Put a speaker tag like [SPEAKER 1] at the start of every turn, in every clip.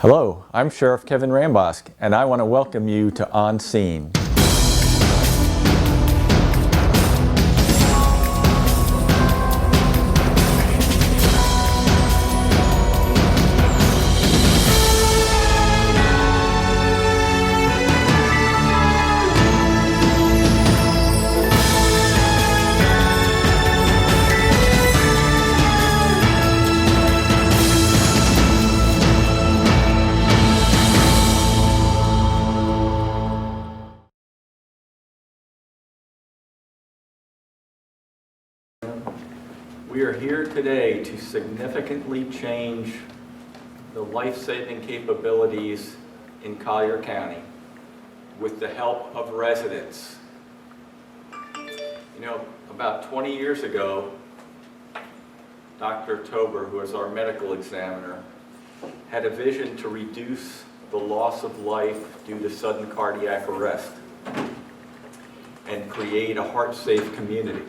[SPEAKER 1] Hello, I'm Sheriff Kevin Rambosk, and I want to welcome you to On Scene. We are here today to significantly change the life-saving capabilities in Collier County with the help of residents. You know, about 20 years ago, Dr. Tober, who is our medical examiner, had a vision to reduce the loss of life due to sudden cardiac arrest and create a heart-safe community.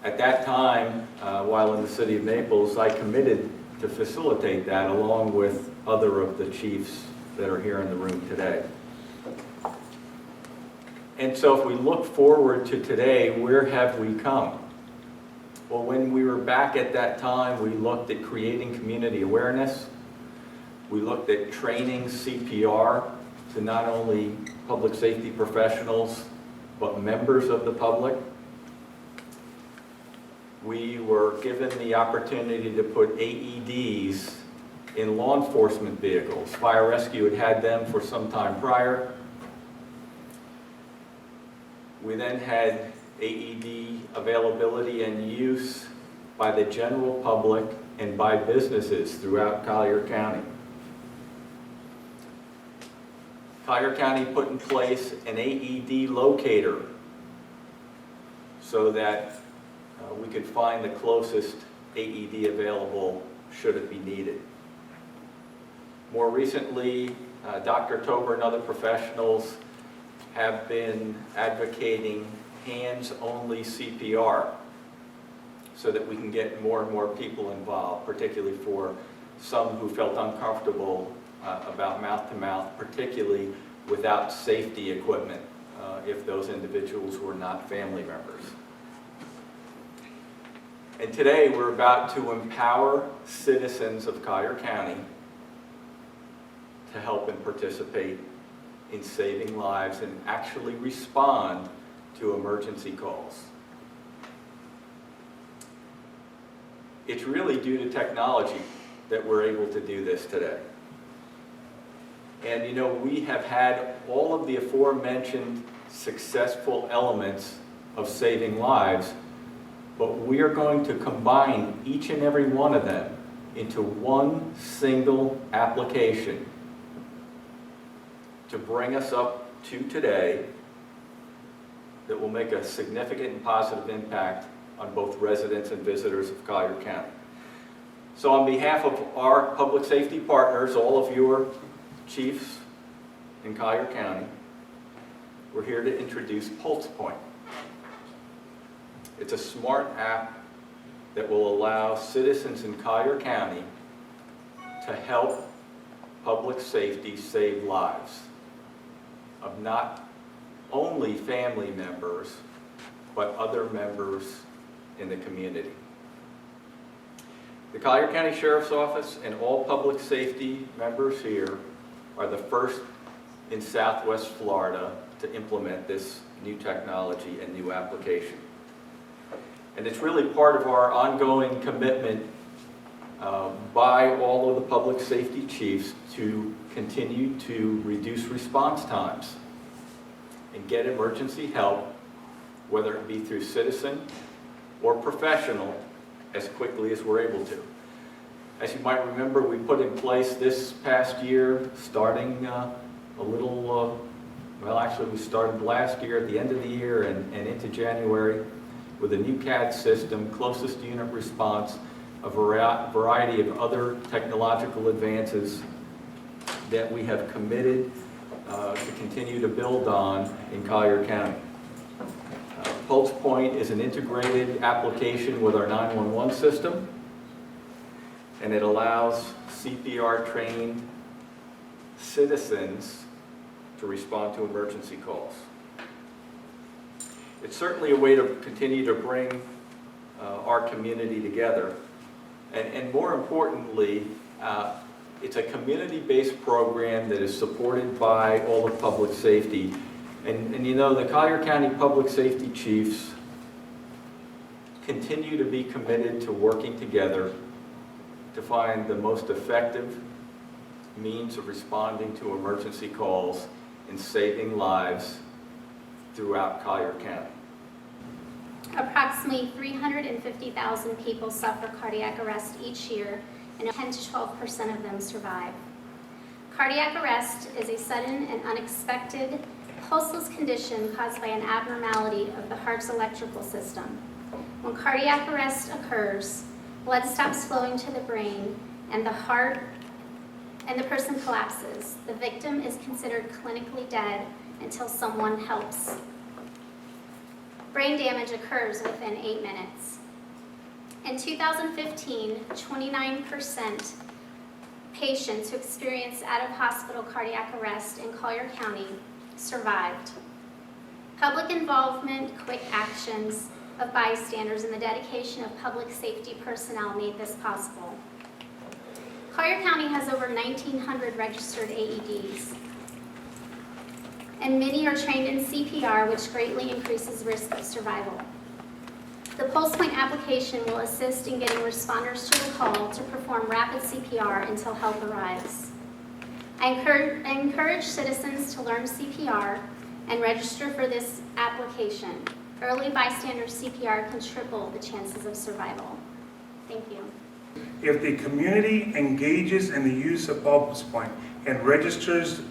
[SPEAKER 1] At that time, while in the city of Naples, I committed to facilitate that along with other of the chiefs that are here in the room today. And so if we look forward to today, where have we come? Well, when we were back at that time, we looked at creating community awareness. We looked at training CPR to not only public safety professionals, but members of the public. We were given the opportunity to put AEDs in law enforcement vehicles. Fire Rescue had had them for some time prior. We then had AED availability and use by the general public and by businesses throughout Collier County. Collier County put in place an AED locator so that we could find the closest AED available should it be needed. More recently, Dr. Tober and other professionals have been advocating hands-only CPR so that we can get more and more people involved, particularly for some who felt uncomfortable about mouth-to-mouth, particularly without safety equipment if those individuals were not family members. And today we're about to empower citizens of Collier County to help and participate in saving lives and actually respond to emergency calls. It's really due to technology that we're able to do this today. And you know, we have had all of the aforementioned successful elements of saving lives, but we are going to combine each and every one of them into one single application to bring us up to today that will make a significant and positive impact on both residents and visitors of Collier County. So on behalf of our public safety partners, all of your chiefs in Collier County, we're here to introduce PulsePoint. It's a smart app that will allow citizens in Collier County to help public safety save lives of not only family members, but other members in the community. The Collier County Sheriff's Office and all public safety members here are the first in Southwest Florida to implement this new technology and new application. And it's really part of our ongoing commitment by all of the public safety chiefs to continue to reduce response times and get emergency help, whether it be through citizen or professional, as quickly as we're able to. As you might remember, we put in place this past year, starting well, actually we started last year at the end of the year and into January, with a new CAD system, closest unit response, a variety of other technological advances that we have committed to continue to build on in Collier County. PulsePoint is an integrated application with our 911 system, and it allows CPR-trained citizens to respond to emergency calls. It's certainly a way to continue to bring our community together. And more importantly, it's a community-based program that is supported by all of public safety. And you know, the Collier County Public Safety Chiefs continue to be committed to working together to find the most effective means of responding to emergency calls and saving lives throughout Collier County.
[SPEAKER 2] Approximately 350,000 people suffer cardiac arrest each year, and 10 to 12% of them survive. Cardiac arrest is a sudden and unexpected pulseless condition caused by an abnormality of the heart's electrical system. When cardiac arrest occurs, blood stops flowing to the brain and the person collapses. The victim is considered clinically dead until someone helps. Brain damage occurs within 8 minutes. In 2015, 29% patients who experienced out-of-hospital cardiac arrest in Collier County survived. Public involvement, quick actions of bystanders, and the dedication of public safety personnel made this possible. Collier County has over 1,900 registered AEDs, and many are trained in CPR, which greatly increases risk of survival. The PulsePoint application will assist in getting responders to the call to perform rapid CPR until help arrives. I encourage citizens to learn CPR and register for this application. Early bystander CPR can triple the chances of survival. Thank you.
[SPEAKER 3] If the community engages in the use of PulsePoint and registers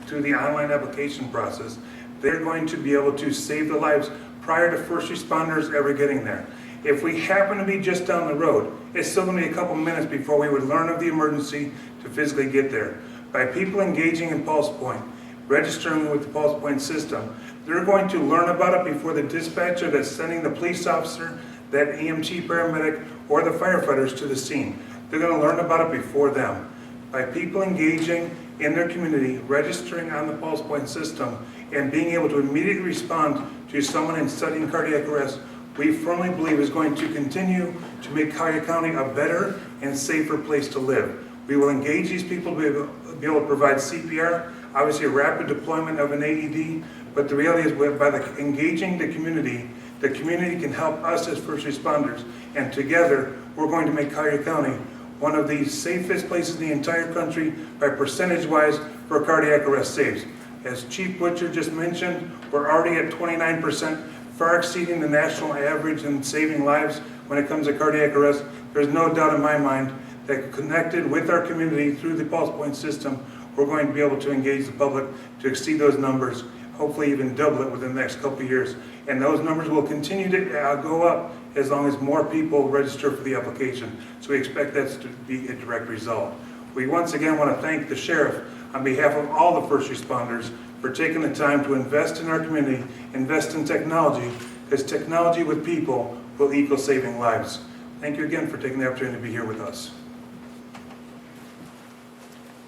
[SPEAKER 3] through the online application process, they're going to be able to save the lives prior to first responders ever getting there. If we happen to be just down the road, it's still going to be a couple minutes before we would learn of the emergency to physically get there. By people engaging in PulsePoint, registering with the PulsePoint system, they're going to learn about it before the dispatcher that's sending the police officer, that EMT paramedic, or the firefighters to the scene. They're going to learn about it before them. By people engaging in their community, registering on the PulsePoint system, and being able to immediately respond to someone in sudden cardiac arrest, we firmly believe is going to continue to make Collier County a better and safer place to live. We will engage these people to be able to provide CPR, obviously a rapid deployment of an AED, but the reality is by engaging the community can help us as first responders, and together we're going to make Collier County one of the safest places in the entire country by percentage-wise for cardiac arrest saves. As Chief Butcher just mentioned, we're already at 29%, far exceeding the national average in saving lives when it comes to cardiac arrest. There's no doubt in my mind that connected with our community through the PulsePoint system, we're going to be able to engage the public to exceed those numbers, hopefully even double it within the next couple of years. And those numbers will continue to go up as long as more people register for the application. So we expect that to be a direct result. We once again want to thank the Sheriff on behalf of all the first responders for taking the time to invest in our community, invest in technology, because technology with people will equal saving lives. Thank you again for taking the opportunity to be here with us.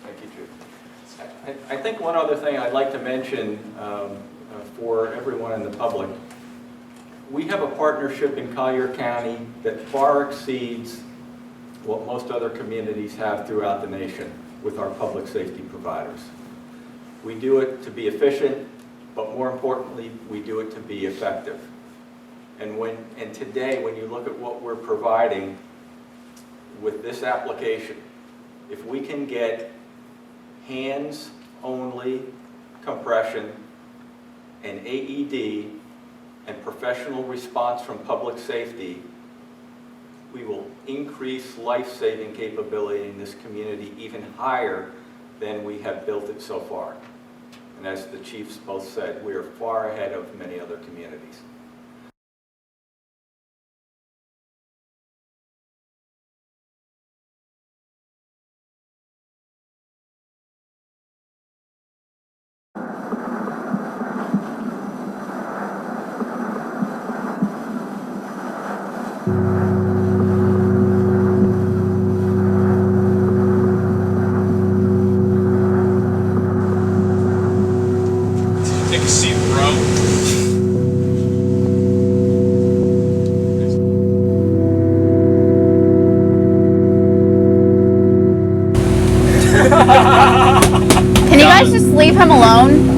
[SPEAKER 1] Thank you, Chief. I think one other thing I'd like to mention for everyone in the public, we have a partnership in Collier County that far exceeds what most other communities have throughout the nation with our public safety providers. We do it to be efficient, but more importantly, we do it to be effective. And today, when you look at what we're providing with this application, if we can get hands-only compression and AED and professional response from public safety, we will increase life-saving capability in this community even higher than we have built it so far. And as the chiefs both said, we are far ahead of many other communities.
[SPEAKER 4] See the row?
[SPEAKER 5] Can you guys just leave him alone?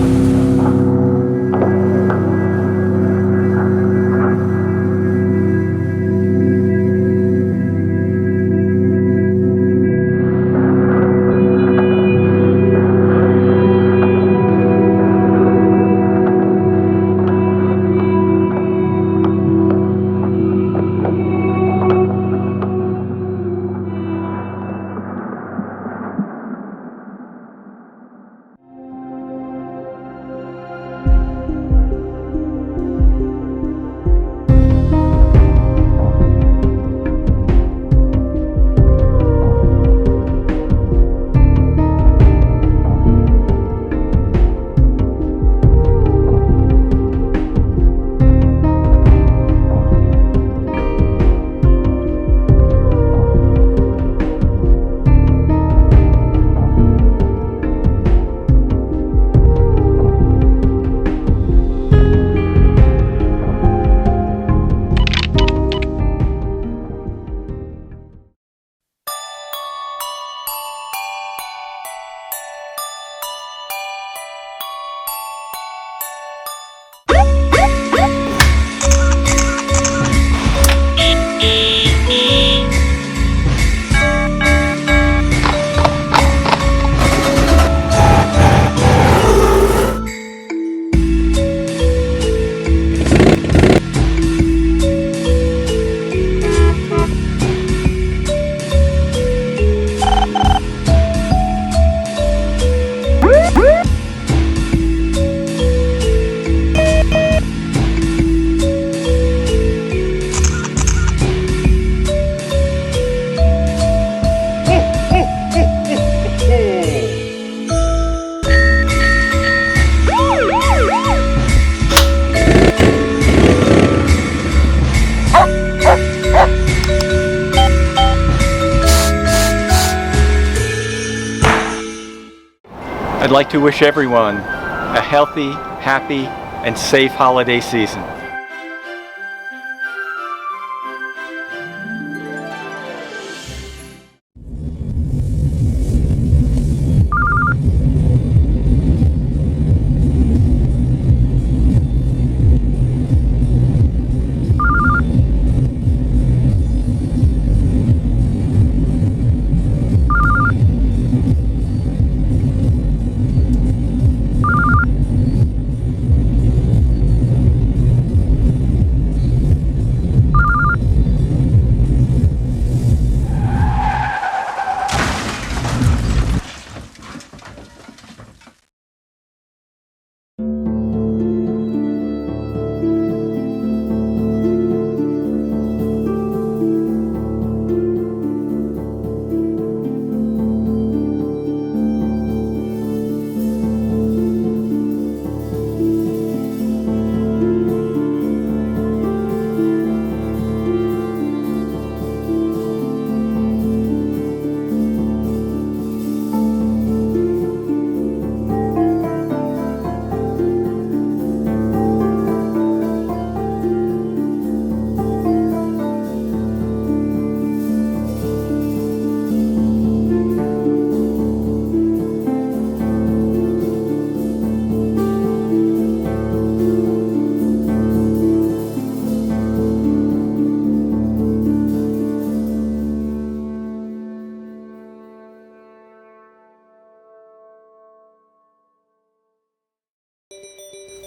[SPEAKER 1] I'd like to wish everyone a healthy, happy, and safe holiday season.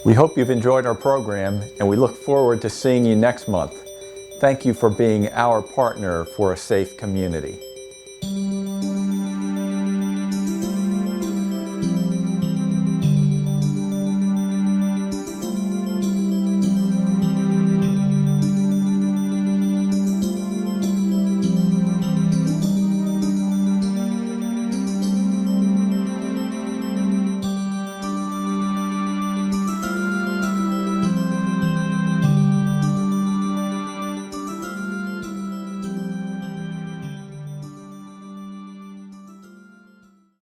[SPEAKER 1] We hope you've enjoyed our program, and we look forward to seeing you next month. Thank you for being our partner for a safe community.